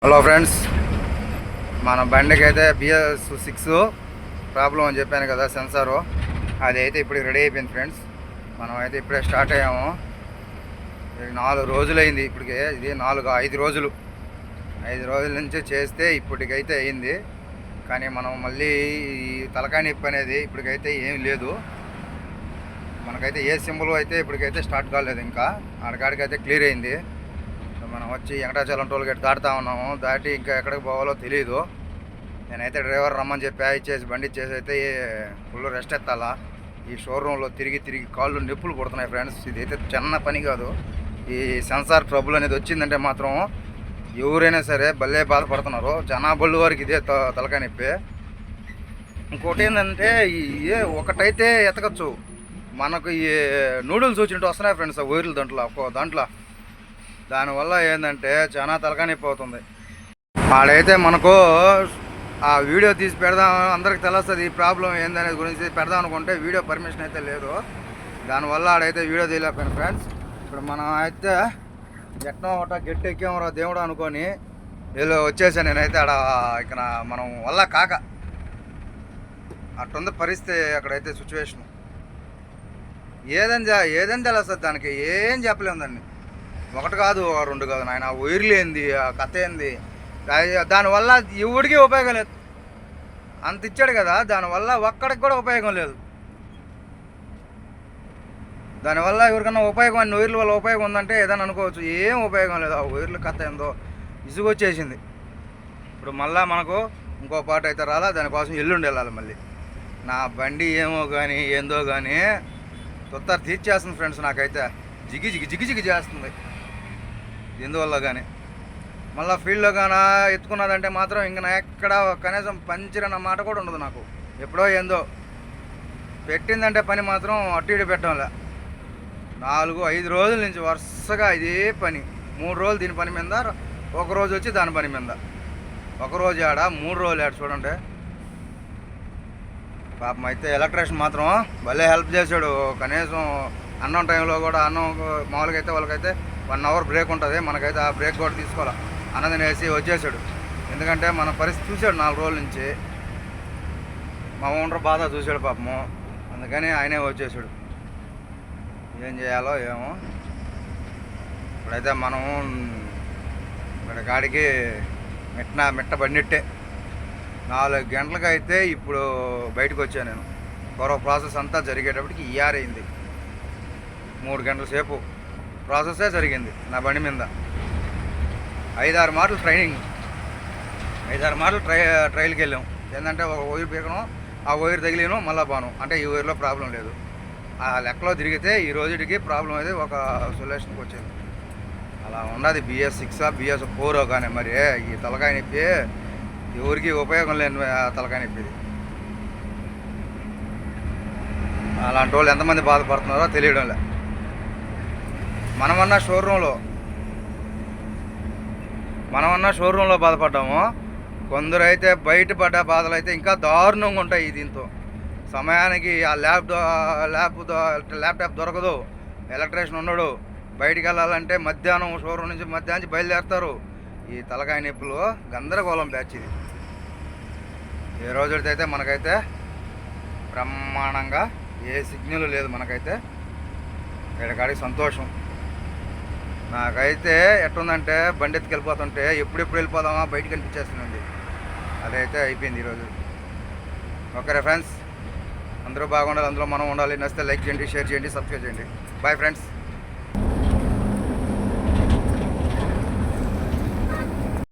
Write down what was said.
Hello friends, మన బండికి అయితే BS6 ప్రాబ్లం అని చెప్పాను కదా, సెన్సారు. అది అయితే ఇప్పుడు రెడీ అయిపోయింది ఫ్రెండ్స్. మనం అయితే ఇప్పుడే స్టార్ట్ అయ్యాము. 4 రోజులు అయింది ఇప్పటికే. ఇది 5 రోజులు 5 రోజుల నుంచి చేస్తే ఇప్పటికైతే అయింది. కానీ మనం మళ్ళీ ఈ తలకాయ నొప్పి అనేది ఇప్పటికైతే ఏం లేదు. మనకైతే ఏ సింబల్ అయితే ఇప్పటికైతే స్టార్ట్ కాలేదు. ఇంకా ఆడకాడికైతే క్లియర్ అయింది. మనం వచ్చి వెంకటాచలం టోల్ గేట్ దాటుతా ఉన్నాము. దాటి ఇంకా ఎక్కడికి పోవాలో తెలియదు. నేనైతే డ్రైవర్ రమ్మని చెప్పి ఇచ్చేసి బండి ఇచ్చేసి అయితే ఫుల్ రెస్ట్ ఎత్తాలా. ఈ షోరూంలో తిరిగి కాళ్ళు నొప్పులు కొడుతున్నాయి ఫ్రెండ్స్. ఇదైతే చిన్న పని కాదు. ఈ సెన్సార్ ట్రబుల్ అనేది వచ్చిందంటే మాత్రం ఎవరైనా సరే భలే బాధపడుతున్నారు. జనాబళ్ళు వారికి ఇదే తలకాయ నొప్పి. ఇంకోటి ఏంటంటే ఒకటైతే ఎతకచ్చు. మనకు ఈ నూడిల్స్ వచ్చినట్టు వస్తున్నాయి ఫ్రెండ్స్, ఆ వైర్లు దాంట్లో. దానివల్ల ఏంటంటే చాలా తలకాయ నొప్పి అవుతుంది. ఆడైతే మనకు ఆ వీడియో తీసి పెడదాం, అందరికి తెలుస్తుంది ఈ ప్రాబ్లం ఏందనేది గురించి పెడదాం అనుకుంటే వీడియో పర్మిషన్ అయితే లేదు. దానివల్ల ఆడైతే వీడియో తీయలేకపోయాను ఫ్రెండ్స్. ఇప్పుడు మనం అయితే ఎట్నో ఒకట గట్టి ఎక్కామరా దేవుడు అనుకొని వీళ్ళు వచ్చేసాను. నేనైతే ఆడ ఇక్కడ మనం వల్ల కాక అట్టుంది పరిస్థితి. అక్కడైతే సిచ్యువేషన్ ఏదని తెలుస్తుంది, దానికి ఏం చెప్పలేము. దాన్ని ఒకటి కాదు, 2 కాదు నాయన. వైర్లు ఏంది, ఆ కథ ఏంది, దానివల్ల ఎవడికి ఉపయోగం లేదు. అంత ఇచ్చాడు కదా, దానివల్ల ఒక్కడికి కూడా ఉపయోగం లేదు. దానివల్ల ఎవరికన్నా ఉపయోగం, అన్ని వైర్ల వల్ల ఉపయోగం ఉందంటే ఏదైనా అనుకోవచ్చు. ఏం ఉపయోగం లేదు. ఆ వైర్ల కథ ఏందో ఇసుగొచ్చేసింది. ఇప్పుడు మళ్ళీ మనకు ఇంకో పాట అయితే రాలా. దానికోసం ఎల్లుండి వెళ్ళాలి మళ్ళీ. నా బండి ఏమో కానీ ఏందో కానీ తొత్తర తీర్చేస్తుంది ఫ్రెండ్స్. నాకైతే జిగి చేస్తుంది ఎందువల్ల కానీ. మళ్ళీ ఫీల్డ్లో కానీ ఎత్తుకున్నదంటే మాత్రం ఇంక నా ఎక్కడ కనీసం పంచర్ అన్న మాట కూడా ఉండదు నాకు. ఎప్పుడో ఏందో పెట్టిందంటే పని మాత్రం అటు ఇటు పెట్టడంలే. 4-5 రోజుల నుంచి వరుసగా ఇదే పని. 3 రోజులు దీని పని మీద, 1 రోజు వచ్చి దాని పని మీద. 1 రోజు ఆడ 3 రోజులు ఆడ. చూడండి పాపం. అయితే ఎలక్ట్రీషియన్ మాత్రం భలే హెల్ప్ చేశాడు. కనీసం అన్నం టైంలో కూడా, అన్నం మామూలుగా అయితే వాళ్ళకైతే 1 అవర్ బ్రేక్ ఉంటుంది. మనకైతే ఆ బ్రేక్ కూడా తీసుకోవాలి. అన్నది వేసి వచ్చేసాడు. ఎందుకంటే మన పరిస్థితి చూశాడు 4 రోజుల నుంచి. మా ఓనర్ బాధ చూశాడు పాపము. అందుకని ఆయనే వచ్చేసాడు. ఏం చేయాలో ఏమో. ఇప్పుడైతే మనం ఇక్కడ గాడికి మిట్ట బండిట్టే 4 గంటలకైతే ఇప్పుడు బయటకు వచ్చాను నేను. మరో ప్రాసెస్ అంతా జరిగేటప్పటికి ఈఆర్ అయింది. 3 గంటల సేపు ప్రాసెసే జరిగింది నా బండి మీద. 5-6 మార్లు ట్రైనింగ్, 5-6 మార్లు ట్రైల్కి వెళ్ళాం. ఏంటంటే ఒక వైర్ పీకను, ఆ వైర్ తగిలిను, మళ్ళీ బాను. అంటే ఈ వైర్లో ప్రాబ్లం లేదు. ఆ లెక్కలో తిరిగితే ఈ రోజుకి ప్రాబ్లం అయితే ఒక సొల్యూషన్కి వచ్చింది. అలా ఉన్నది. BS6 BS4 కానీ మరి ఈ తలకాయ నొప్పి ఎవరికి ఉపయోగం లేని తలకాయ నొప్పి ఇది. అలాంటి వాళ్ళు ఎంతమంది బాధపడుతున్నారో తెలియడంలే. మనమన్నా షోరూంలో బాధపడ్డాము. కొందరు అయితే బయటపడ్డ బాధలు అయితే ఇంకా దారుణంగా ఉంటాయి. దీంతో సమయానికి ఆ ల్యాప్టాప్ దొరకదు, ఎలక్ట్రీషియన్ ఉండడు. బయటికి వెళ్ళాలంటే షోరూమ్ నుంచి మధ్యాహ్నం బయలుదేరుతారు. ఈ తలకాయ నొప్పులు గందరగోళం బ్యాచ్ ఇది. ఏ రోజులైతే మనకైతే బ్రహ్మాండంగా ఏ సిగ్నల్ లేదు. మనకైతే ఎక్కడికాడికి సంతోషం. నాకైతే ఎట్టుందంటే బండి ఎత్తుకు వెళ్ళిపోతుంటే ఎప్పుడెప్పుడు వెళ్ళిపోదామా బయటికి అనిపించేస్తుందండి. అదైతే అయిపోయింది ఈరోజు. ఓకే ఫ్రెండ్స్, అందరూ బాగుండాలి, అందులో మనం ఉండాలి. నచ్చితే లైక్ చేయండి, షేర్ చేయండి, సబ్స్క్రైబ్ చేయండి. Bye friends.